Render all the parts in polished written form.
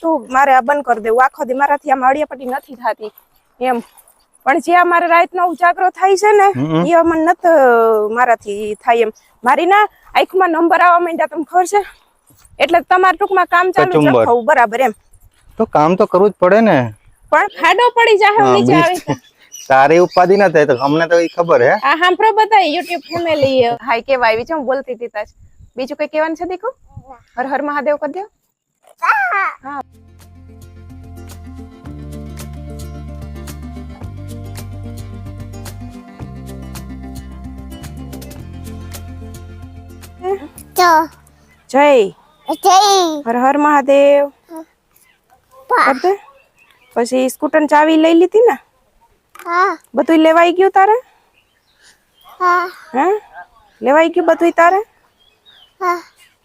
તું મારે આ બંધ કરી દેવું આખો દી મારાથી આમ અડિયાપટ્ટી નથી થતી એમ પણ જે અમારે રાતનો ઉજાગરો થાય છે ને એ મને નથી મારાથી થાય એમ મારી ના આંખમાં નંબર આવવા માંડ્યા તમને ખબર છે એટલે તમારે ટૂંકમાં કામ ચાલુ જ રાખવું બરાબર એમ તો કામ તો કરવું જ પડે ને પણ ખાડો પડી જાય નીચે આવી તારે ઉપાધિ ના થાય તો અમને તો ખબર હે હા હાંભળો બધા YouTube ફેમિલી હાય કેવા આવી છે હું બોલતી હતી તાજ બીજું કઈ કહેવાનું છે દીકુ હર હર મહાદેવ કરી દો હા જય હર હર મહાદેવ પછી સ્કૂટર ચાવી લઈ લીધી ને બધું લેવાઈ ગયું તારે હે લેવાઈ ગયું બધું તારે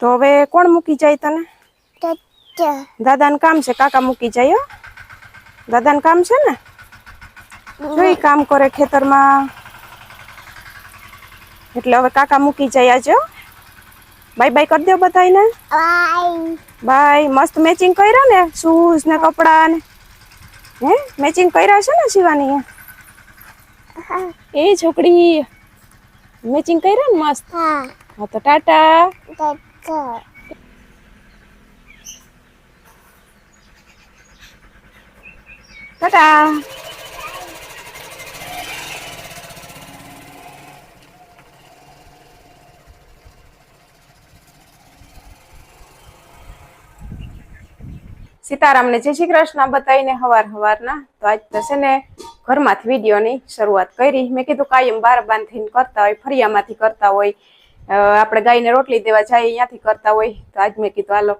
તો હવે કોણ મૂકી જાય તને દાદાને કામ છે કાકા મૂકી જાય દાદાને કામ છે ને જોઈ કામ કરે ખેતરમાં એટલે હવે કાકા મૂકી જાય આજે બાય બાય કરી દો બધાને બાય મસ્ત મેચિંગ કર્યા ને શૂઝ ને કપડા ને હે મેચિંગ કર્યા છે ને શિવાની એ છોકરી મેચિંગ કર્યા ને મસ્ત હા તો ટાટા ટાટા સીતારામ ને જય શ્રી કૃષ્ણ બતાવીને હવારના તો આજ તો છે ને ઘરમાંથી વિડીયોની શરૂઆત કરી મેં કીધું કાયમ બાર બાંધીને કરતા હોય ફરિયામાંથી કરતા હોય આપણે ગાયને રોટલી દેવા જાય અહીંયાથી કરતા હોય તો આજ મેં કીધું હાલો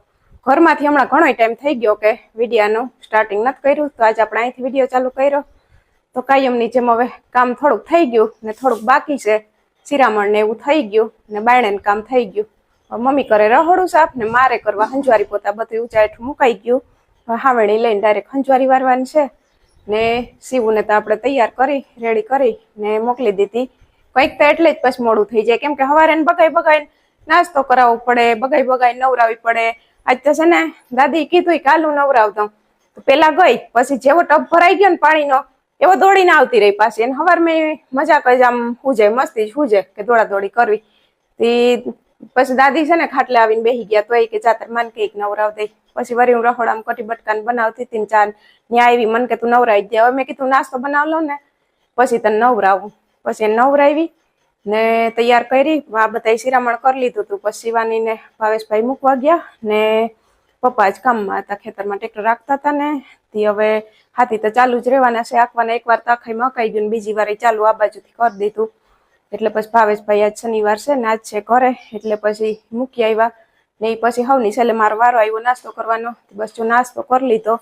ઘરમાંથી હમણાં ઘણો ટાઈમ થઈ ગયો કે વિડીયાનું સ્ટાર્ટિંગ નથી કર્યું તો આજે આપણે અહીંથી વિડીયો ચાલુ કર્યો તો કાયમની જેમ હવે કામ થોડુંક થઈ ગયું ને થોડુંક બાકી છે શિરામણ ને એવું થઈ ગયું ને બાયણે કામ થઈ ગયું મમ્મી કરે રહોડું સાફ ને મારે કરવા હંજવારી પોતા બધું ઊંચા હેઠું મુકાઈ ગયું હાવણી લઈને ડાયરેક્ટ હંજવારી વારવાની છે ને શિવુને તો આપણે તૈયાર કરી રેડી કરી ને મોકલી દીધી કંઈક તો એટલે જ પછી મોડું થઈ જાય કેમ કે સવારે બગાઈ નાસ્તો કરાવવો પડે બગાઈ નવરાવી પડે આજ તો છે ને દાદી કીધું કાલું નવરાવ દઉં તો પેલા ગઈ પછી જેવો ટબ ભરાઈ ગયો ને પાણીનો એવો દોડીને આવતી રહી પાછી એને સવાર મેં મજાક જ આમ હુજે મસ્તી જ હુજે કે દોડા દોડી કરવી પછી દાદી છે ને ખાટલે આવીને બેસી ગયા તો એ કે ચાતર મન કે નવરાવ દે પછી વરી હું રખોડામાં કટી બટકાને બનાવતી હતી ને ચા ન્યા આવી મન કે તું નવરાવી દે હવે મેં કીધું નાસ્તો બનાવ લો ને પછી તને નવરાવું પછી એને નવરાવી ને તૈયાર કરી આ બધા શિરામણ કરી લીધું હતું પછી શિવાની ને ભાવેશભાઈ મૂકવા ગયા ને પપ્પા જ કામમાં હતા ખેતરમાં ટ્રેક્ટર રાખતા હતા ને તે હવે હાથી તો ચાલુ જ રહેવાના છે આખવાના એકવાર તો આખાઈ મકાઈ ગયું ને બીજી વાર ચાલુ આ બાજુથી કરી દીધું એટલે પછી ભાવેશભાઈ આજ શનિવાર છે ને આજ છે ઘરે એટલે પછી મૂકી આવ્યા ને એ પછી હવની છેલ્લે મારો વારો આવ્યો નાસ્તો કરવાનો બસ જો નાસ્તો કરી લીધો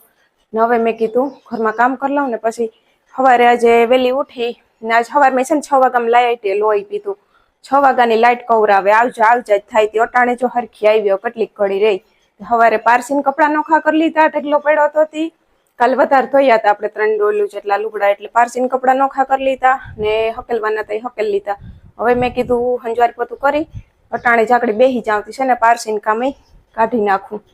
ને હવે મેં કીધું ઘરમાં કામ કરી લઉં ને પછી સવારે આજે વહેલી ઉઠી ને આજ સવારે મેં છે ને 6 વાગ્યામાં લાઈટ લોહી પીધું 6 વાગ્યાની લાઈટ કવરાવે આવજા જ થાય તે અટાણે જો હરખી આવ્યો કેટલીક ઘડી રહી સવારે પારસીન કપડા નોખા કરી લીધા ઢગલો પડ્યો હતો હતી કાલે વધારે ધોયા હતા આપણે 3 ડોલું જેટલા લુગડા એટલે પારસીન કપડા નોખા કરી લીધા ને હકેલવાના હતા હકેલ લીધા હવે મેં કીધું હંજવારી પોતું કરી અટાણે જાકડી બેહી જાવતી છે ને પારસીન કામે કાઢી નાખું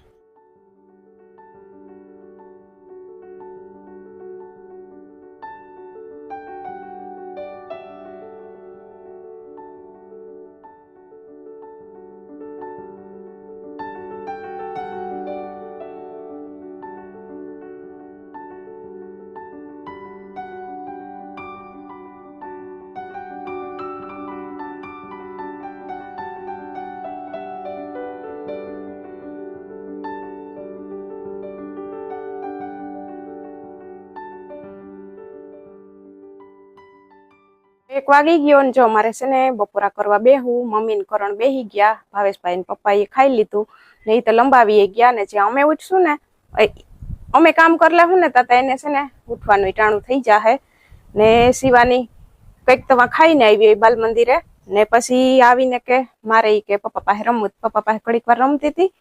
એક વાગી ગયો ને જો મારે છે ને બપોરા કરવા બેહું મમ્મી ને કરણ બેહી ગયા ભાવેશભાઈ ને પપ્પા એ ખાઈ લીધું ને એ તો લંબાવી ગયા ને જે અમે ઉઠશું ને અમે કામ કરલા હું ને તા એને છે ને ઉઠવાનું ટાણું થઈ જાહે ને શિવાની કંઈક તો ખાઈને આવી બાલ મંદિરે ને પછી આવીને કે મારે કે પપ્પા પાસે રમવું પપ્પા પાસે ઘડીક વાર રમતી હતી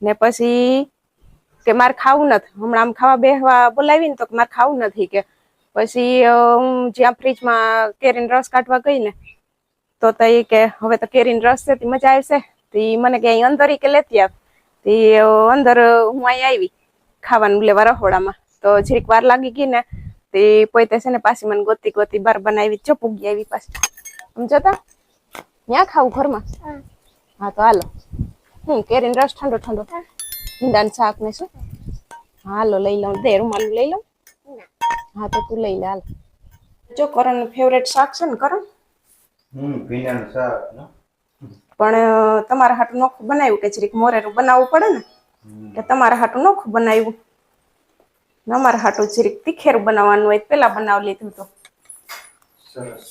ને પછી કે મારે ખાવું નથી હમણાં આમ ખાવા બેહવા બોલાવી ને તો મારે ખાવું નથી કે પછી હું જ્યાં ફ્રીજમાં કેરીનો રસ કાઢવા ગઈ ને તો એ કે હવે તો કેરીનો રસ છે મજા આવશે તો મને કે અહીં અંદર કે લેતી આવ તે અંદર હું અહીં આવી ખાવાનું લેવા રહોડામાં તો જરીક વાર લાગી ગઈ ને તે પોતે છે ને પાછી મને ગોતી ગોતી બાર બનાવી જો પૂગી આવી પાછી સમજો તા ત્યાં ખાવું ઘરમાં હા તો હાલો કેરીનો રસ ઠંડો ઠંડો ભીંડાનું શાક ને શું હાલો લઈ લઉં દે રૂમાલ લઈ લઉં હા તો તું લઈ લે હાલ જો કરણ ફેવરેટ શાક છે ને કરણ ભીંડાનું શાક ને પણ તમારા હાટું નોખું બનાવ્યું કે જરીક મોરેરું બનાવવું પડે ને કે તમારા હાટું નોખું બનાવ્યું અમારા હાટું જરીક તીખેરું બનાવવાનું હોય પેલા બનાવી લીધું તો સરસ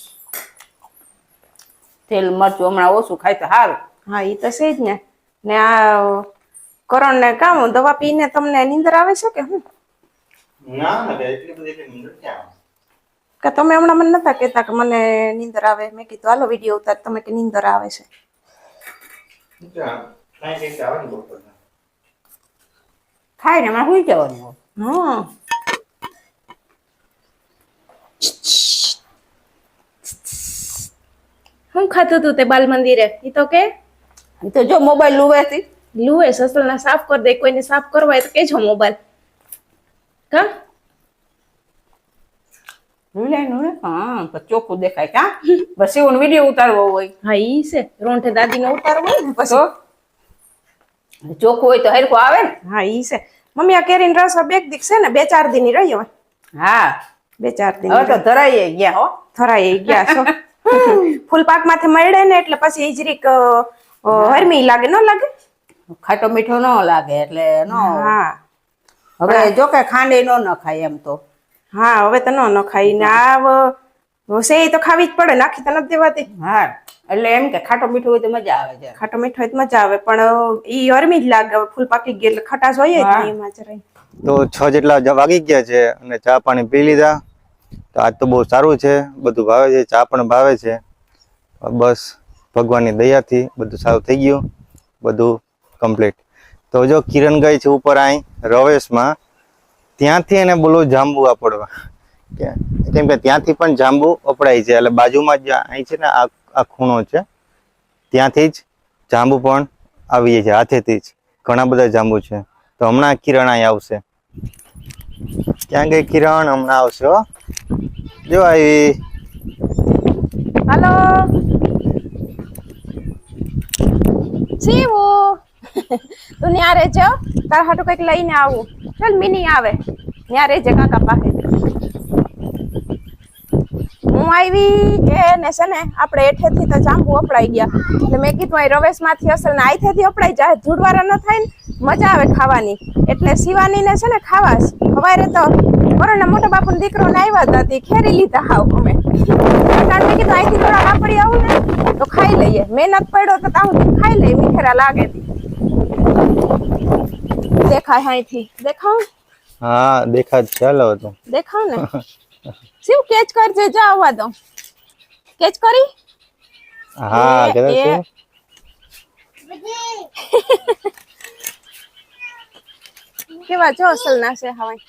તેલ મરચું હમણાં ઓછું ખાય તો સારું. હા એ તો છે જ ને આ કરણ ને કામ દવા પીને તમને નીંદર આવે છે કે હું ના ના એટલી બધી નીંદર ક્યાં આવે? કે તમે હમણાં મને નતા કહેતા કે મને નીંદર આવે મેં કીધું હાલો વિડીયો ઉતાર તમે કે નીંદર આવે છે ખાય ને એમાં સુઈ જવાનું હોય. હા હું ખાતું તું તે બાલ મંદિરે ઈ તો કે ઈ તો જો મોબાઈલ લુવેથી લુએ સસલના સાફ કરી દે કોઈને સાફ કરવા હોય તો કેજો મોબાઈલ કા લુલે લુલે હા તો ચોખ્ખું દેખાય કા બસ એવો વિડીયો ઉતારવો હોય હા ઈ છે રોંઠે દાદીને ઉતારવો હોય ને તો પછી ચોખ્ખું હોય તો હરખું આવે ને. હા ઈ છે મમ્મી આ કેરીનો રસ બે દીક છે ને 2-4 દી ની રહી હવે હા 2-4 દી હવે તો ધરાઈ ગયા હો. થરાઈ ગયા છો ફૂલ પાક માંથી મળે ને એટલે પછી ઈ જરીક હરમી લાગે ન લાગે ખાટો મીઠો ન લાગે એટલે નો હા હવે જો કે ખાંડે નો નખાય એમ તો હા હવે તો ન ખાઈ ને આ સેઈ તો ખાવી જ પડે નાખી તો નથી દેવાતી હા એટલે એમ કે ખાટો મીઠો હોય તો મજા આવે છે. ખાટો મીઠો હોય તો મજા આવે પણ ઈ હરમી જ લાગે ફૂલ પાકી ગઈ એટલે ખટાશ હોય જ નહીં એમાં જરાય તો 6 જેટલા વાગી ગયા છે અને ચા પાણી પી લીધા તો આજ તો બહુ સારું છે બધું ભાવે છે ચા પણ ભાવે છે બસ ભગવાનની દયાથી બધું સારું થઈ ગયું બધું કમ્પ્લીટ. તો જો કિરણ ગઈ છે ઉપર અહીં રવેશમાં ત્યાંથી એને બોલો જાંબુ આપડવા કેમ કે ત્યાંથી પણ જાંબુ અપડાય છે એટલે બાજુમાં જ અહીં છે ને આ ખૂણો છે ત્યાંથી જ જાંબુ પણ આવી છે હાથેથી જ ઘણા બધા જાંબુ છે તો હમણાં કિરણ અહીં આવશે ક્યાં ગઈ કિરણ હમણાં આવશે હો જો આવી હાલો શિવો તું ન્યા રહેજો તારા હાટુ કઈક લઈને આવું ચાલ મિની આવે ન્યા રહેજે કાકા પાસે હું આવી કે ને છે ને આપણે એઠેથી તો જાંબુ અપડાઈ ગયા એટલે મેં કીધું અહીં રવેશ માંથી અસલ ને આઈથેથી અપડાઈ જાય ધૂળવાળા ન થાય ને મજા આવે ખાવાની એટલે શિવાની ને છે ને ખાવા સવારે તો કોરોના મોટા બાપુ ને દીકરો ને આવ્યા હતા તે ખેરી લીધા હાવ અમે કારણ મેં કીધું અહીંથી થોડા વાપરી આવું ને તો ખાઈ લઈએ મહેનત પડ્યો તો તાહું ખાઈ લઈએ મીઠેરા લાગે દેખાય અહીંથી દેખાવ હા દેખા જ ચાલો તો દેખાવ ને શિવ કેચ કરજે જા આવવા દો કેચ કરી હા કરે છે કેવા જો અસલ ના છે હવાય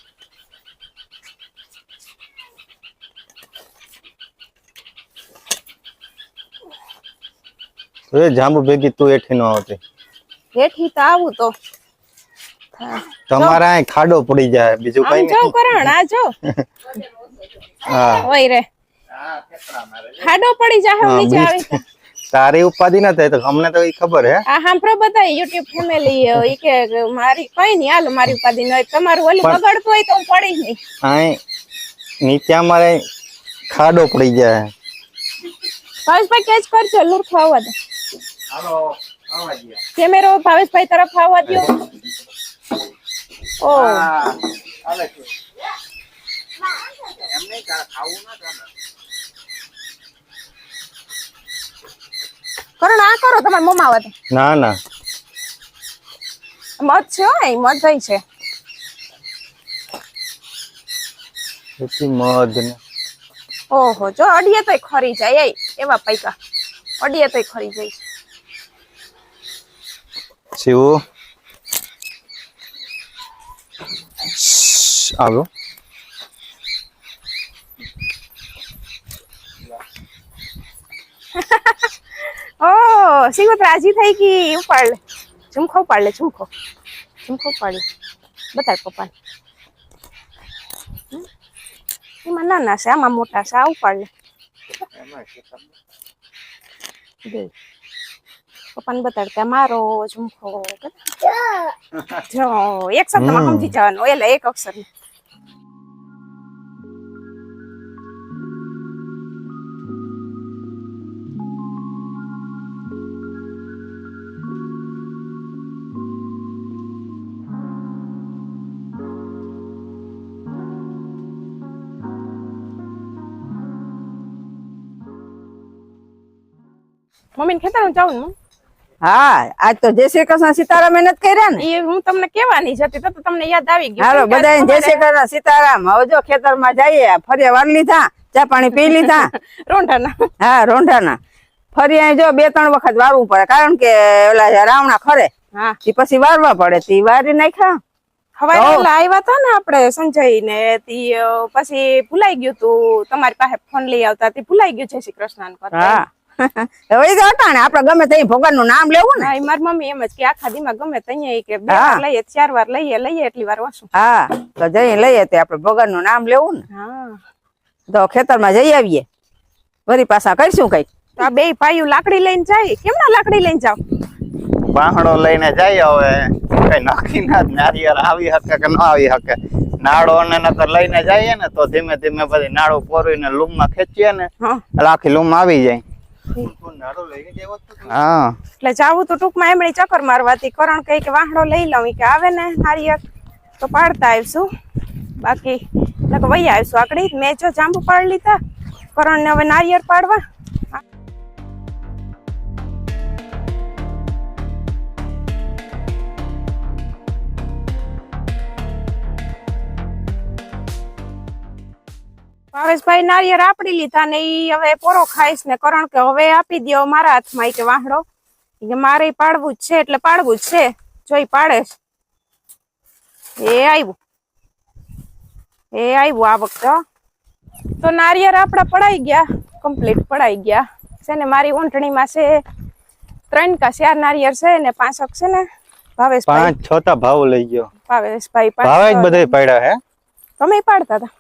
તો એ જાંબુ ભેગી તું એઠી ન આવતી હેઠી તો આવું તો તમારા અહીં ખાડો પડી જાય બીજું કઈ આમ જો નહીં કરણ આ જો હા હોય રે ખાડો પડી જાય હું નીચે આવી તો. તારી ઉપાધિ ના થાય તો અમને તો ઈ ખબર હે આ હાંભળો બધા યુટ્યુબ ફેમિલી ઈ કે મારી કઈ નહીં હાલ મારી ઉપાધિ ન હોય તમારું ઓલું બગડતું હોય તો હું પડી નહીં અહીં નીચે અમારે ખાડો પડી જાય ભાવેશભાઈ કેચ કરજો લુરખો આવવા દો હાલો આવવા દે કેમેરો ભાવેશભાઈ તરફ આવવા દો ઓ હાલે છે એમને ખાવું ના ચાલે કરણ આ કરો તમારા મમ્મા આવે તો ના ના મધ છે હો અહીં મધ અહીં છે એટલી મધ ને ઓહો જો અડીએ તોય ખરી જાય એવા પૈકા અડીએ તોય ખરી જાય શિવ આવ્યો ઓ સિંગત રાજી થઈ ગઈ ઉપાડ લે ઝુમખો ઉપાડ લે ઝુમખો ઉપાડ લે બતાડ પપ્પાને. એમાં નાના છે, આમાં મોટા છે. આ ઉપાડ લે. દે. પપ્પાને બતાડ કે મારો ઝુમખો. જો એક શબ્દમાં સમજી જવાનું, એટલે એક અક્ષર. મમ્મીને ખેતરમાં જાઉં ને હા આજ તો જય શ્રી કૃષ્ણ સીતારામ મહેનત કર્યા ને. એ હું તમને કેવાની જ હતી, તો તમને યાદ આવી ગયું. હાલો બધાને જય શ્રી કૃષ્ણ સીતારામ. હવે જો ખેતરમાં જઈએ, ફરી વાર લીધા, ચા પાણી પી લીધા. રોંઢાના. હા રોંઢાના. ફરી અહીં જો 2-3 વખત વારવું પડે, કારણ કે ઓલા રાવણા ખરે હા ઈ પછી વારવા પડે. તી વારી નાખ્યા. હવારે ઓલા આવ્યા હતા ને આપણે સંજય ને, તી પછી ભૂલાઈ ગયું તું તમારી પાસે ફોન લઈ આવતા, તી ભૂલાઈ ગયું જય શ્રી કૃષ્ણ કરતા. હા હવે તો હતા ને આપડે ગમે તે ભગવાન નું નામ લેવું ને. હા મારી મમ્મી એમ જ કે આખા દીમાં ગમે ત્યાં કે 2 વાર લઈએ 4 વાર લઈએ એટલી વાર ઓછું. હા તો જઈ લઈએ તે આપડે ભગવાન નું નામ લેવું ને. હા તો ખેતરમાં જઈ આવીએ, વળી પાછા કરીશું કઈક. તો આ 2 ભાઈઓ લાકડી લઈને જાય. કેમ ના લાકડી લઈને જાવ? વાહણો લઈને જાય. હવે કઈ નક્કી ના નારિયેળ આવી શકે કે ન આવી શકે. નાડો ને નકર લઈને જઈએ ને તો ધીમે ધીમે બધી નાડો પોરીને લૂમમાં ખેંચીએ ને એટલે આખી લૂમ આવી જાય. હા એટલે જાવું તો ટૂંકમાં એમણે ચક્કર મારવાથી કરણ કઈ કે વાહડો લઈ લઉં કે આવે ને નારિયેળ તો પાડતા આવીશું, બાકી વહી આવીશું આકડી. મેં જો જાંબુ પાડી લીધા, કરણ ને હવે નારિયેળ પાડવા. ભાવેશભાઈ નારિયેળ આપડી લીધા ને ઈ હવે પોરો ખાઈશ ને કરણ કે હવે આપી દો મારા હાથમાં કે વાહડો, કે મારે પાડવું જ છે એટલે પાડવું જ છે. જોઈ પાડે એ આવ્યું આ વખતે. તો નારિયેળ આપડા પડાઈ ગયા, કમ્પ્લીટ પડાઈ ગયા છે ને. મારી ઊંટણીમાં છે 3 કે 4 નારિયેળ છે ને 5 છે ને. ભાવેશભાઈ 5-6 ભાવ લઈ ગયો. ભાવેશભાઈ ભાવે જ બધે પડ્યા હે. તમે પાડતા હતા?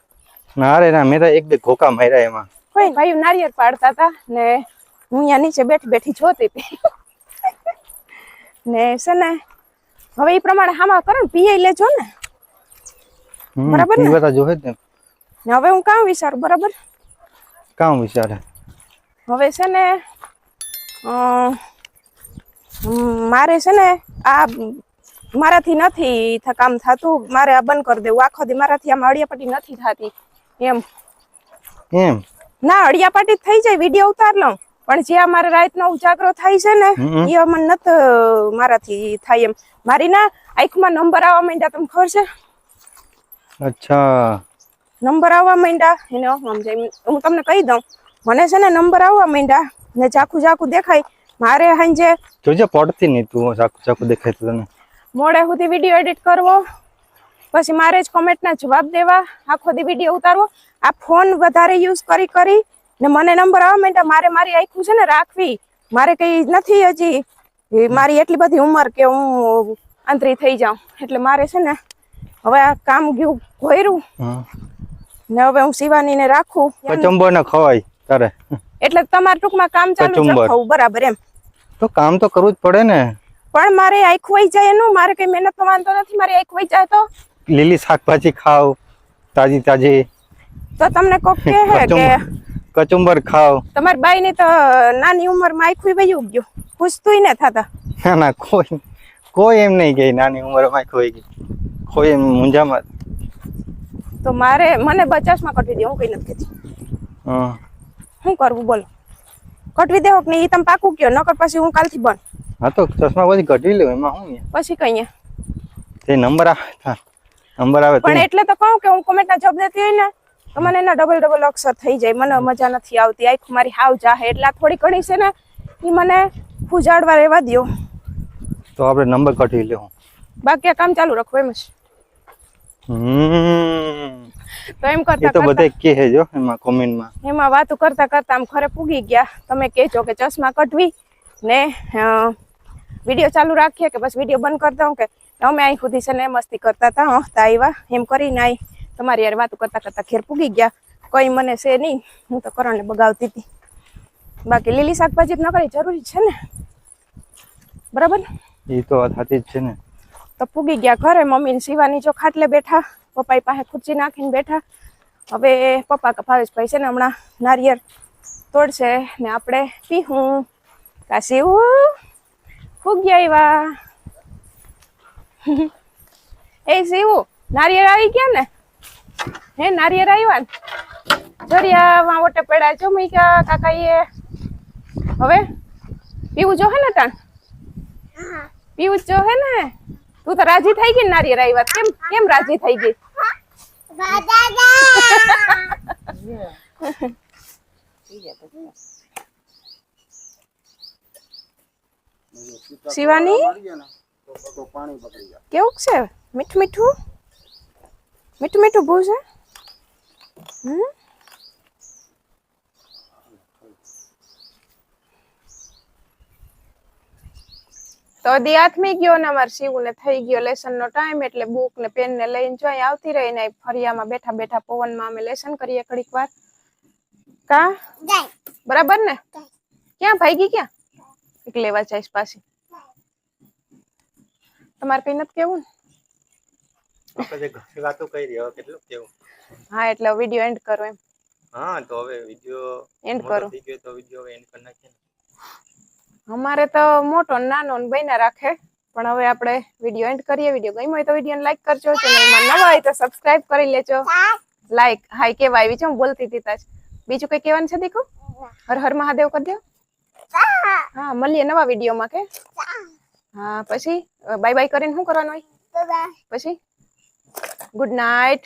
ના રે ના, મેં તો 1-2 ઘોકા માર્યા એમાં. કોઈ ભાઈ નારિયેળ પાડતા હતા ને હું અહીંયા નીચે બેઠી જોતી હતી ને છે ને. હવે એ પ્રમાણે હામાં કરો ને, પીએ લેજો ને, બરાબર ને? બધા જોહે ને. હવે હું કામ વિચારું, બરાબર? કામ વિચારે હવે છે ને મારે છે ને આ મારાથી નથી કામ થતું, મારે આ બંધ કરી દેવું. આખો દી મારાથી આમાં અડિયાપટ્ટી નથી થતી. એમ ના, અડિયાપટ્ટી થઈ જાય, વિડીયો ઉતાર લઉં, પણ જે અમારે રાતનો ઉજાગરો થાય છે ને એ મને નથી મારાથી થાય. એમ મારી ના આંખમાં નંબર આવવા માંડ્યા, તમને ખબર છે? અચ્છા નંબર આવવા માંડ્યા એને સમજાય. હું તમને કહી દઉં, મને છે ને નંબર આવવા માંડ્યા ને ચાકુ દેખાય. મારે સાંજે જોજે પડતી નહીં તું, ચાકુ દેખાય તો તને. મોડે સુધી વિડીયો એડિટ કરવો, પછી મારે જ કોમેન્ટના જવાબ દેવા, આખો દી વિડીયો ઉતારવો. આ ફોન વધારે યુઝ કરી ને મને નંબર આવવા માંડ્યા. મારે મારી આંખું છે ને રાખવી, મારે કઈ નથી હજી મારી એટલી બધી ઉંમર કે હું અંતરી થઈ જાઉં. એટલે મારે છે ને હવે આ કામ ગયું ઘોયરું ને હવે હું શિવાની ને રાખું. કચુંબર ને ખવાય તારે, એટલે તમારે ટૂંકમાં કામ ચાલુ જ રાખવું, બરાબર? એમ તો કામ તો કરવું જ પડે ને. પણ મારે આંખ વહી જાય એનું, મારે કઈ મહેનત તો વાંધો નથી. મારી આંખ વહી જાય તો લીલી શાકભાજી ખાવ, તાજી તો તમને કોક કહે કે કચુંબર ખાવ. તમારી બાઈ ની તો નાની ઉંમર માં આંખું વયું ગયું, પૂછતું ને થતા. ના કોઈ એમ નહીં કે નાની ઉંમર માં ખોઈ ગઈ, કોઈ એમ મુંજામાં. તો મને 50 માં કટવી દે, હું કઈ નથી કહેતી. શું કરવું બોલો? કટવી દેવો કે નહીં એ તમે પાકું કયો, નકર પછી હું કાલથી બંધ. હા તો ચશ્મા પછી ઘટી લે, એમાં શું પછી કઈ તે નંબર આવે પણ એટલે તો કહું કે હું કોમેન્ટ ના જવાબ દેતી હોય ને તો મને એના ડબલ અક્ષર થઈ જાય. મને મજા નથી આવતી, આંખ મારી હાવ જાહે. એટલે થોડી ઘણી છે ને એ મને ફુજાડવા રહેવા દો, તો આપણે નંબર કઢી લેવું, બાકી આ કામ ચાલુ રાખો એમ જ. તો એમ કરતા તો બધે કે હે જો એમાં કોમેન્ટમાં એમાં વાતો કરતા આમ ખરે પૂગી ગયા. તમે કહેજો કે ચશ્મા કટવી ને વિડીયો ચાલુ રાખીએ કે બસ વિડીયો બંધ કરી દઉં, કે અમે અહીં સુધી છે ને મસ્તી કરતા હતા, હસતા આવ્યા એમ કરીને આઈ તમારી યાર વાતો કરતા કરતા ઘેર પૂગી ગયા. કઈ મને છે નહીં, હું તો કરણને બગાવતી હતી. બાકી લીલી શાકભાજી ન કરી જરૂરી છે ને, બરાબર. એ તો વાત સાચી જ છે ને. તો પૂગી ગયા ઘરે. મમ્મી ને શિવાની જો ખાટલે બેઠા, પપ્પા પાસે ખુરચી નાખીને બેઠા. હવે પપ્પા ભાવેશભાઈ છે ને હમણાં નારિયેળ તોડશે ને આપણે પીહું. કાશી ફૂગી આવ્યા. એ શિવું નારિયેળ આવી ગયા ને? હે નારિયેળ આવ્યા ને? જરિયા માં ઓટે પડ્યા જો મૂક્યા કાકા એ. હવે પીવું જો હે ને તાણ? પીવું જો હે ને? તું તો રાજી થઈ ગઈ નારિયેળ આવ્યા. કેમ કેમ રાજી થઈ ગઈ? શિવાની કેવું છે? મીઠું મીઠું મીઠું મીઠું ભૂ છે. તો દી હાથમી ગયો ને અમારે શિવું ને થઈ ગયો લેસન નો ટાઈમ, એટલે બુક ને પેન ને લઈને જોઈ આવતી રહી ને ફરિયામાં બેઠા બેઠા પવનમાં અમે લેસન કરીએ ઘડીક વાર. કા બરાબર ને? ક્યાં ભાગી ક્યાં એક લેવા જઈશ પાછી? તમારે કઈ નથી કેવું ને? આપણે ઘણી વાતો કરી હવે કેટલું કેવું. હા એટલે વિડીયો એન્ડ કરો એમ. હા તો હવે વિડીયો એન્ડ કરો. થઈ ગયો તો વિડીયો એન્ડ કરી નાખીએ. અમારે તો મોટો નાનો ને બન્યા રાખે, પણ હવે આપણે વિડીયો એન્ડ કરીએ. વિડીયો ગમ્યો હોય તો વિડીયોને લાઈક કરજો, ચેનલમાં નવા હોય તો સબસ્ક્રાઇબ કરી લેજો. લાઈક હાય કેવા આવી છે, હું બોલતી હતી તાજ. બીજું કઈ કહેવાનું છે દીકુ? હર હર મહાદેવ કરી દો. હા મળીએ નવા વિડીયોમાં કે. હા પછી બાય બાય કરીને શું કરવાનું હોય? પછી ગુડ નાઇટ.